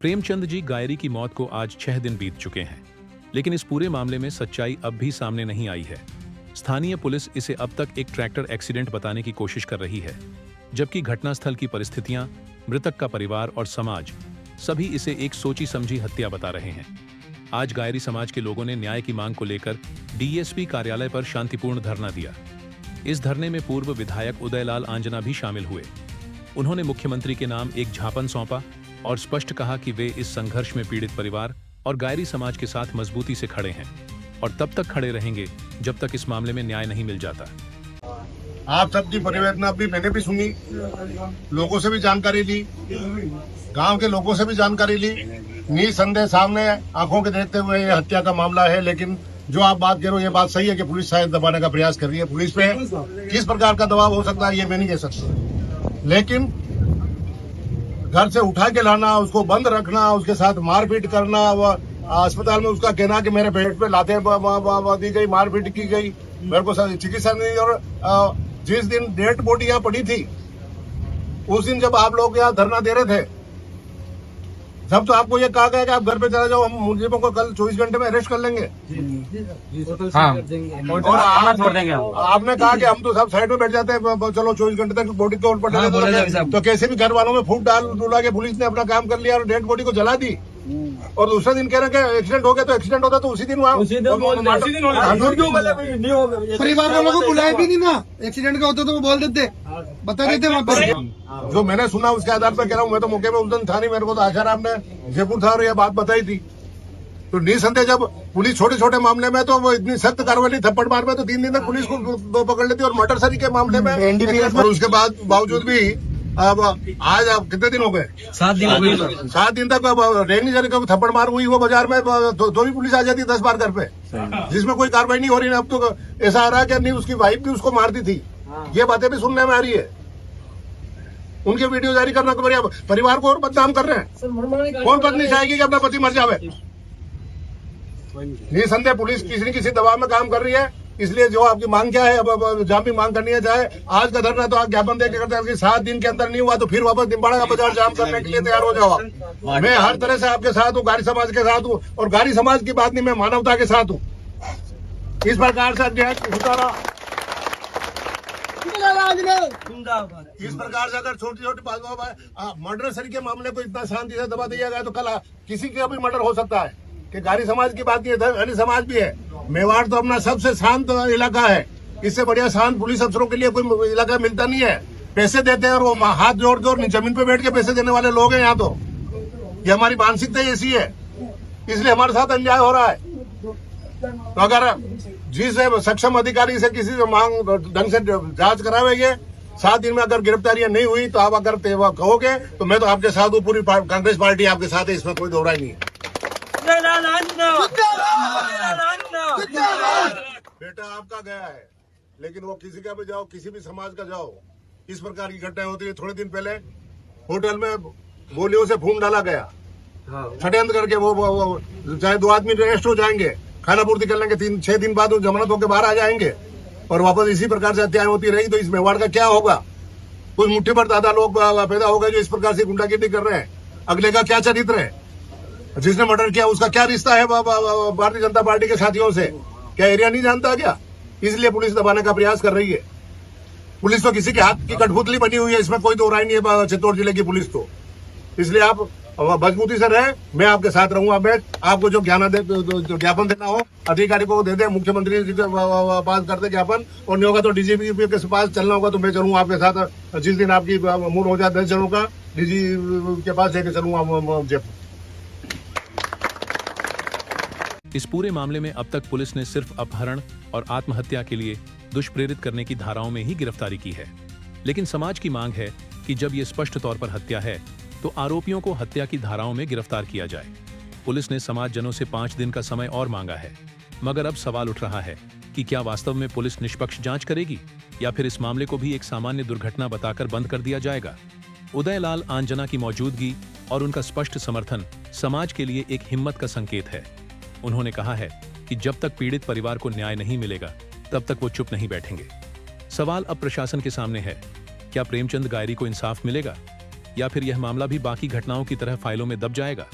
प्रेमचंद जी गायरी की मौत को आज 6 दिन बीत चुके हैं, लेकिन इस पूरे मामले में सच्चाई अब भी सामने नहीं आई है। स्थानीय पुलिस इसे अब तक एक ट्रैक्टर एक्सीडेंट बताने की कोशिश कर रही है, जबकि घटनास्थल की परिस्थितियां, मृतक का परिवार और समाज सभी इसे एक सोची समझी हत्या बता रहे हैं। आज गायरी समाज के लोगों ने न्याय की मांग को लेकर डीएसपी कार्यालय पर शांतिपूर्ण धरना दिया। इस धरने में पूर्व विधायक उदयलाल आंजना भी शामिल हुए। उन्होंने मुख्यमंत्री के नाम एक ज्ञापन सौंपा और स्पष्ट कहा कि वे इस संघर्ष में पीड़ित परिवार और गायरी समाज के साथ मजबूती से खड़े हैं और तब तक खड़े रहेंगे जब तक इस मामले में न्याय नहीं मिल जाता। आप सबकी परिवेदना भी मैंने भी सुनी, लोगों से भी जानकारी ली, गांव के लोगों से भी जानकारी ली। निसंदेह सामने आंखों के देखते हुए ये हत्या का मामला है, लेकिन जो आप बात कह रहे हो ये बात सही है कि पुलिस शायद दबाने का प्रयास कर रही है। पुलिस पे किस प्रकार का दबाव हो सकता है ये मैं नहीं कह सकता, लेकिन घर से उठा के लाना, उसको बंद रखना, उसके साथ मारपीट करना, अस्पताल में उसका कहना कि मेरे पेट पे लाते दी गई, मारपीट की गई, मेरे को चिकित्सा नहीं। और जिस दिन डेड बॉडी यहाँ पड़ी थी उस दिन जब आप लोग यहाँ धरना दे रहे थे जब तो आपको ये कहा गया कि आप घर पे चले जाओ, हम मुलजिमों को कल 24 घंटे में अरेस्ट कर लेंगे। हाँ। और आपने कहा कि हम तो सब साइड में बैठ जाते हैं, चलो 24 घंटे तक बॉडी तोड़ पड़े। तो कैसे भी घर वालों में फूट डाल डुला के पुलिस ने अपना काम कर लिया और डेड बॉडी को जला दी। और दूसरे दिन कह रहे हैं कि एक्सीडेंट हो गया, तो एक्सीडेंट होता तो उसी दिन परिवार वालों को बुलाया भी नहीं ना, एक्सीडेंट का होता तो वो बोल देते, बता देते वहाँ पर। जो मैंने सुना उसके आधार पर कह रहा हूँ, मैं तो मौके पे उस दिन था नहीं, मेरे को तो आशाराम ने जयपुर था और ये बात बताई थी। तो निसंदेह जब पुलिस छोटे छोटे मामले में तो वो इतनी सख्त कार्रवाई थप्पड़ मार में तो 3 दिन तक पुलिस को पकड़ लेती, और मर्डर के मामले में और उसके बाद बावजूद भी अब आज आप कितने दिन हो गए? 7 दिन हो गए। 7 दिन तक रेंजर का थप्पड़ मार हुई वो बाजार में, तो भी पुलिस आ जाती 10 बार घर पे, जिसमें कोई कार्रवाई नहीं हो रही। अब तो ऐसा आ रहा है कि नहीं उसकी वाइफ भी उसको मारती थी, ये बातें भी सुनने में आ रही है। उनके वीडियो जारी करना परिवार को और बदनाम कर रहे हैं। कौन पत्नी चाहेगी कि अपना पति मर जावे? निसंदेह पुलिस किसी न किसी दबाव में काम कर रही है। इसलिए जो आपकी मांग क्या है, अब जहाँ भी मांग करनी है, चाहे आज का धरना तो आप ज्ञापन दे के करते हैं, 7 दिन के अंदर नहीं हुआ तो फिर वापस निम्बाड़ा का बाजार जाम करने के लिए तैयार हो जाओ। मैं हर तरह से आपके साथ हूँ, गारी समाज के साथ हूँ, और गारी समाज की बात नहीं, मैं मानवता के साथ हूँ। इस प्रकार से इस प्रकार से अगर छोटी छोटी बात मर्डर के मामले को इतना शांति से दबा दिया गया तो कल किसी का भी मर्डर हो सकता है। कि गारी समाज की बात नहीं है, गारी समाज भी है। मेवाड़ तो अपना सबसे शांत इलाका है, इससे बढ़िया शांत पुलिस अफसरों के लिए कोई इलाका मिलता नहीं है। पैसे देते हैं और वो हाथ जोड़ जोड़ जमीन पे बैठ के पैसे देने वाले लोग हैं यहाँ। तो ये हमारी मानसिकता ऐसी है, इसलिए हमारे साथ अन्याय हो रहा है। तो अगर जिस सक्षम अधिकारी से किसी से मांग ढंग से जांच करावेंगे, 7 दिन में अगर गिरफ्तारियां नहीं हुई तो आप अगर कहोगे तो मैं तो आपके साथ हूँ, पूरी कांग्रेस पार्टी आपके साथ है, इसमें कोई दो राय नहीं है। बेटा आपका गया है, लेकिन वो किसी का भी जाओ, किसी भी समाज का जाओ, इस प्रकार की घटनाएं होती है। थोड़े दिन पहले होटल में गोलियों से खून डाला गया, षड्यंत्र करके वो चाहे 2 आदमी अरेस्ट हो जाएंगे, खाना पूर्ति कर लेंगे, 3-6 दिन बाद वो जमानत होकर बाहर आ जाएंगे, और वापस इसी प्रकार से हत्याएं होती रही। तो इस मेवाड़ का क्या होगा? कुछ मुट्ठी भर दादा लोग पैदा हो गए जो इस प्रकार से गुंडागिरी कर रहे हैं। अगले का क्या चरित्र है? जिसने मर्डर किया उसका क्या रिश्ता है भारतीय जनता पार्टी के साथियों से? क्या एरिया नहीं जानता क्या? इसलिए पुलिस दबाने का प्रयास कर रही है। पुलिस तो किसी के हाथ की कठपुतली बनी हुई है, इसमें कोई दो राय नहीं है चित्तौड़ जिले की पुलिस तो। इसलिए आप मजबूती से रहे, मैं आपके साथ रहूंगा। मैं आपको जो ज्ञापन देना हो अधिकारी को दे दे, मुख्यमंत्री जी के पास कर दे ज्ञापन, और नहीं होगा तो डीजीपी के पास चलना होगा तो मैं चलूंगा आपके साथ। जिस दिन आपकी मूड हो जाए चलूंगा, डीजी के पास लेके चलूंगा जयपुर। इस पूरे मामले में अब तक पुलिस ने सिर्फ अपहरण और आत्महत्या के लिए दुष्प्रेरित करने की धाराओं में ही गिरफ्तारी की है, लेकिन समाज की मांग है कि जब ये स्पष्ट तौर पर हत्या है तो आरोपियों को हत्या की धाराओं में गिरफ्तार किया जाए। पुलिस ने समाजजनों से 5 दिन का समय और मांगा है, मगर अब सवाल उठ रहा है कि क्या वास्तव में पुलिस निष्पक्ष जांच करेगी या फिर इस मामले को भी एक सामान्य दुर्घटना बताकर बंद कर दिया जाएगा। उदयलाल आंजना की मौजूदगी और उनका स्पष्ट समर्थन समाज के लिए एक हिम्मत का संकेत है। उन्होंने कहा है कि जब तक पीड़ित परिवार को न्याय नहीं मिलेगा तब तक वो चुप नहीं बैठेंगे। सवाल अब प्रशासन के सामने है, क्या प्रेमचंद गायरी को इंसाफ मिलेगा? या फिर यह मामला भी बाकी घटनाओं की तरह फाइलों में दब जाएगा।